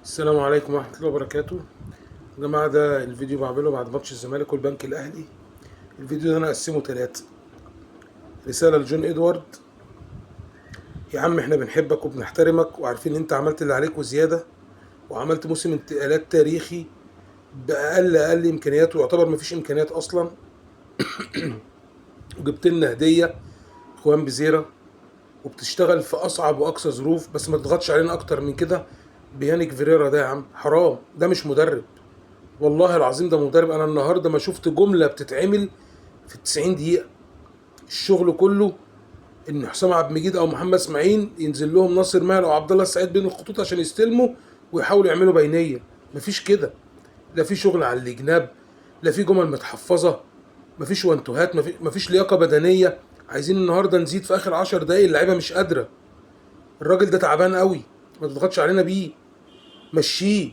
السلام عليكم ورحمة الله وبركاته. يا جماعة، ده الفيديو بعمله بعد ماتش الزمالك والبنك الأهلي. الفيديو ده أنا أقسمه 3. رسالة لجون إدوارد: يا عم إحنا بنحبك وبنحترمك وعارفين إن أنت عملت اللي عليك وزيادة، وعملت موسم انتقالات تاريخي بأقل إمكانيات، ويعتبر مفيش إمكانيات أصلا، وجبت لنا هدية إخوان بزيرة، وبتشتغل في أصعب وأقصى ظروف، بس ما تضغطش علينا أكتر من كده. بيانيك فيريرا ده يا عم حرام، ده مش مدرب. والله العظيم ده مدرب. انا النهارده ما شفت جمله بتتعمل في 90 دقيقه. الشغل كله ان حسام عبد المجيد او محمد اسماعيل ينزل لهم ناصر ماهر او عبد الله السعيد بين الخطوط عشان يستلموا ويحاولوا يعملوا بينيه. مفيش كده. لا في شغل على الجناب، لا في جمل متحفظه، مفيش وانتوهات، مفيش لياقه بدنيه. عايزين النهارده نزيد في اخر 10 دقايق، اللعيبه مش قادره. الراجل ده تعبان قوي، ما تضغطش علينا بيه، مشيه.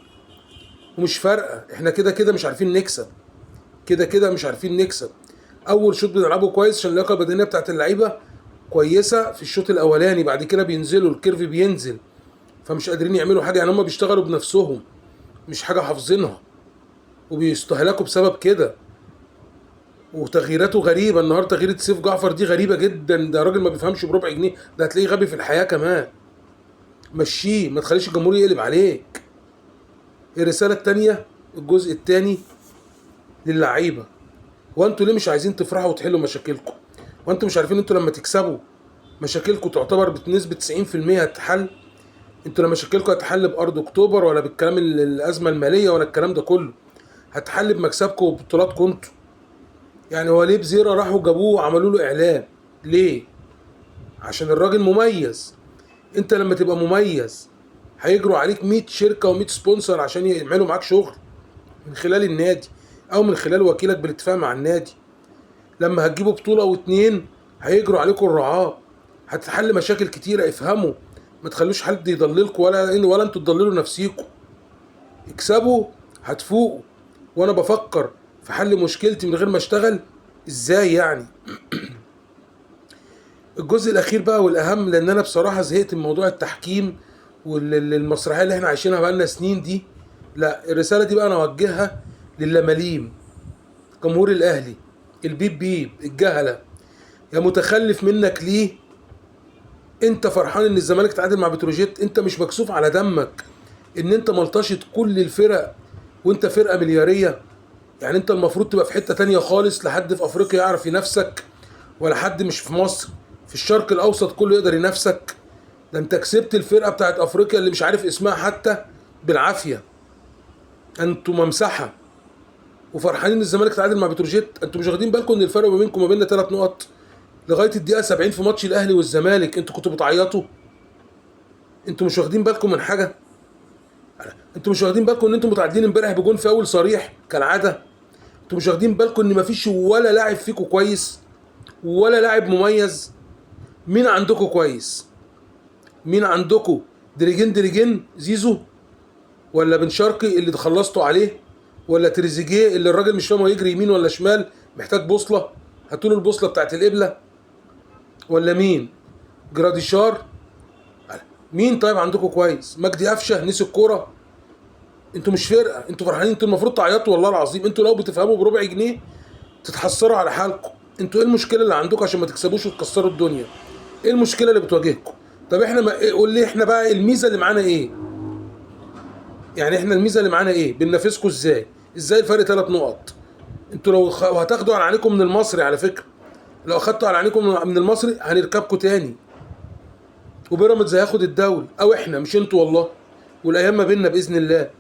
ومش فارقه، احنا كده كده مش عارفين نكسب، كده كده مش عارفين نكسب. اول شوط بنلعبه كويس عشان اللياقه البدنيه بتاعت اللعيبه كويسه في الشوط الاولاني، بعد كده بينزلوا الكيرف بينزل، فمش قادرين يعملوا حاجه. يعني هم بيشتغلوا بنفسهم، مش حاجه حافظينها، وبيستهلكوا بسبب كده. وتغييراته غريبه. النهارده تغييره سيف جعفر دي غريبه جدا، ده راجل ما بيفهمش بربع جنيه، ده هتلاقيه غبي في الحياه كمان. مشيه، ما تخليش الجمهور يقلب عليك. الرساله الثانيه، الجزء الثاني للعيبه: وانتوا ليه مش عايزين تفرحوا وتحلوا مشاكلكم؟ وانتوا مش عارفين انتوا لما تكسبوا مشاكلكم تعتبر بنسبة 90% هتحل؟ انتوا لما مشاكلكم هتحل بأرض اكتوبر، ولا بالكلام الأزمة المالية، ولا الكلام ده كله؟ هتحل بمكسبكم وبطولاتكم انتوا. يعني هو ليه بزيرة راحوا جابوه وعملوا له إعلان؟ ليه؟ عشان الراجل مميز. انت لما تبقى مميز هيجروا عليك 100 شركة و100 سبونسر عشان يعملوا معاك شغل من خلال النادي او من خلال وكيلك بالاتفاق مع النادي. لما هتجيبوا بطولة واتنين هيجروا عليكم الرعاة. هتتحل مشاكل كتيرة، افهموا. ما تخلوش حد يضللكم ولا انتوا تضللوا نفسيكم. اكسبوا هتفوقوا. وانا بفكر في حل مشكلتي من غير ما اشتغل ازاي يعني. الجزء الاخير بقى والاهم، لان انا بصراحة زهقت من موضوع التحكيم والمسرحية اللي احنا عايشينها بقالنا سنين دي. لا، الرسالة دي بقى انا اوجهها للمليم، جمهور الاهلي، البيب بيب الجهلة. يا متخلف منك ليه؟ انت فرحان ان الزمالك تعادل مع بتروجيت؟ انت مش مكسوف على دمك ان انت ملطشت كل الفرق وانت فرقة مليارية؟ يعني انت المفروض تبقى في حتة تانية خالص، لحد في افريقيا يعرف ينافسك، ولا حد مش في مصر، في الشرق الاوسط كله يقدر ينافسك. ده انت كسبت الفرقة بتاعت افريقيا اللي مش عارف اسمها حتى بالعافية. انتوا ممسحة وفرحانين ان الزمالك تعادل مع بتروجيت. انتوا مش واخدين بالكم ان الفرق ما بينكم وما بيننا 3 نقط؟ لغايه الدقيقه 70 في ماتش الاهلي والزمالك انتوا كنتوا بتعيطوا. انتوا مش واخدين بالكم من حاجه؟ انتوا مش واخدين بالكم ان انتوا متعادلين امبارح بجون فاول صريح كالعاده؟ انتوا مش واخدين بالكم ان مفيش ولا لاعب فيكم كويس، ولا لاعب مميز؟ مين عندكم كويس؟ مين عندكم؟ ديريجين زيزو، ولا بن شرقي اللي خلصتوا عليه، ولا تريزيجيه اللي الراجل مش فاهم هو يجري يمين ولا شمال، محتاج بوصله، هاتوا له البوصله بتاعت القبله؟ ولا مين؟ جراديشار؟ مين طيب عندكم كويس؟ مجدي قفشه نسي الكوره؟ انتوا مش فرقه، انتوا فرحانين. انتوا المفروض تعيطوا والله العظيم. انتوا لو بتفهموا بربع جنيه تتحسروا على حالكم. انتوا ايه المشكله اللي عندكم عشان ما تكسبوش وتكسروا الدنيا؟ ايه المشكله اللي بتواجهكم؟ طب احنا ما قول لي احنا بقى الميزه اللي معانا ايه؟ يعني احنا الميزه اللي معانا ايه؟ بننافسكم ازاي؟ ازاي الفرق 3 نقط؟ انتوا لو هتاخدوا على عينيكم من المصري، على فكره لو اخدتوا على عينيكم من المصري هنركبكم تاني، وبيراميدز هياخد الدوري، او احنا مش انتوا والله. والايام ما بيننا باذن الله.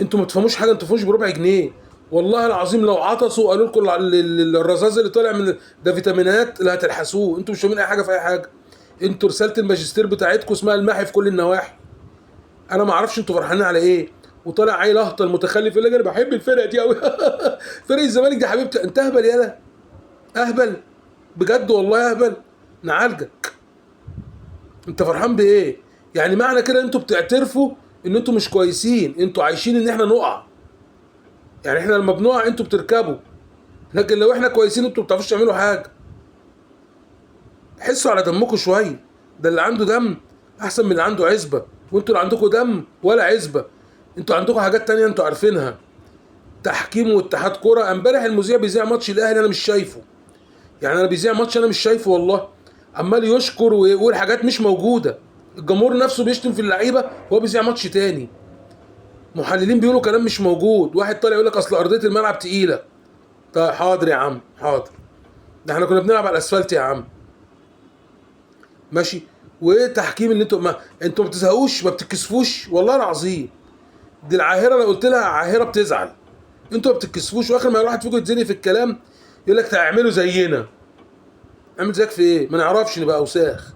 انتوا ما تفهموش حاجه، انتوا ما تفهموش بربع جنيه. والله العظيم لو عطسوا قالوا لكم الرذاذ اللي طالع من ده فيتامينات اللي هتلحسوه. انتوا مش فاهمين اي حاجه في اي حاجه. انتوا رساله الماجستير بتاعتكم اسمها المحي في كل النواحي. انا ما اعرفش انتوا فرحانين على ايه. وطالع عيل اهطل متخلف يقول لك انا بحب الفرقه دي قوي. فرقه الزمالك دي حبيبتي. انت اهبل يالا، اهبل بجد والله اهبل. نعالجك. انت فرحان بايه؟ يعني معنى كده انتوا بتعترفوا ان انتوا مش كويسين، انتوا عايشين ان احنا نقع. يعني احنا لما بنقع انتوا بتركبوا، لكن لو احنا كويسين انتوا ما بتعرفوش تعملوا حاجه. حسوا على دمكم شويه. ده اللي عنده دم احسن من اللي عنده عزبه. وانتوا اللي عندكم دم ولا عزبه. انتوا عندكم حاجات تانية انتوا عارفينها. تحكيم واتحاد كرة. امبارح المذيع بيذيع ماتش الاهلي انا مش شايفه. يعني انا بيذيع ماتش انا مش شايفه والله. عمال يشكر ويقول حاجات مش موجوده. الجمهور نفسه بيشتم في اللعيبه وهو بيذيع ماتش تاني. محللين بيقولوا كلام مش موجود. واحد طالع يقول لك اصل ارضيه الملعب تقيله. طيب حاضر يا عم حاضر. ده احنا كنا بنلعب على الاسفلت يا عم. ماشي. وايه التحكيم اللي انتوا ما بتزهقوش ما بتتكسفوش والله العظيم. دي العاهره لو قلت لها عاهره بتزعل. انتوا ما بتتكسفوش واخر ما الواحد فيكم يتزنق في الكلام يقول لك تعملوا زينا. اعمل زيك في ايه؟ ما نعرفش نبقى اوساخ.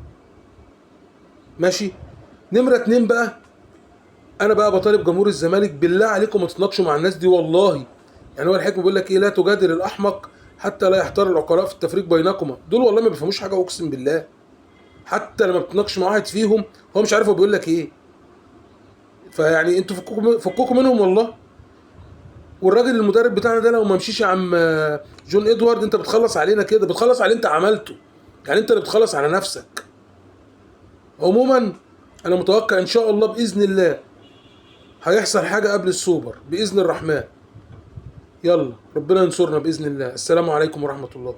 ماشي. نمره اتنين بقى. انا بقى بطالب جمهور الزمالك بالله عليكم ما تتناقشوا مع الناس دي والله. يعني هو الحكم بيقول لك ايه؟ لا تجادل الاحمق حتى لا يحتار العقلاء في التفريق بينكما. دول والله ما بيفهموش حاجه اقسم بالله. حتى لما بتناقش مع واحد فيهم هو مش عارف هو بيقول لك ايه. فيعني انتوا فكوكوا منهم والله. والراجل المدرب بتاعنا ده لو ما مشيش يا عم جون ادوارد انت بتخلص علينا كده. بتخلص على اللي انت عملته. يعني انت اللي بتخلص على نفسك. عموما انا متوقع ان شاء الله باذن الله هيحصل حاجه قبل السوبر باذن الرحمن. يلا ربنا ينصرنا باذن الله. السلام عليكم ورحمه الله.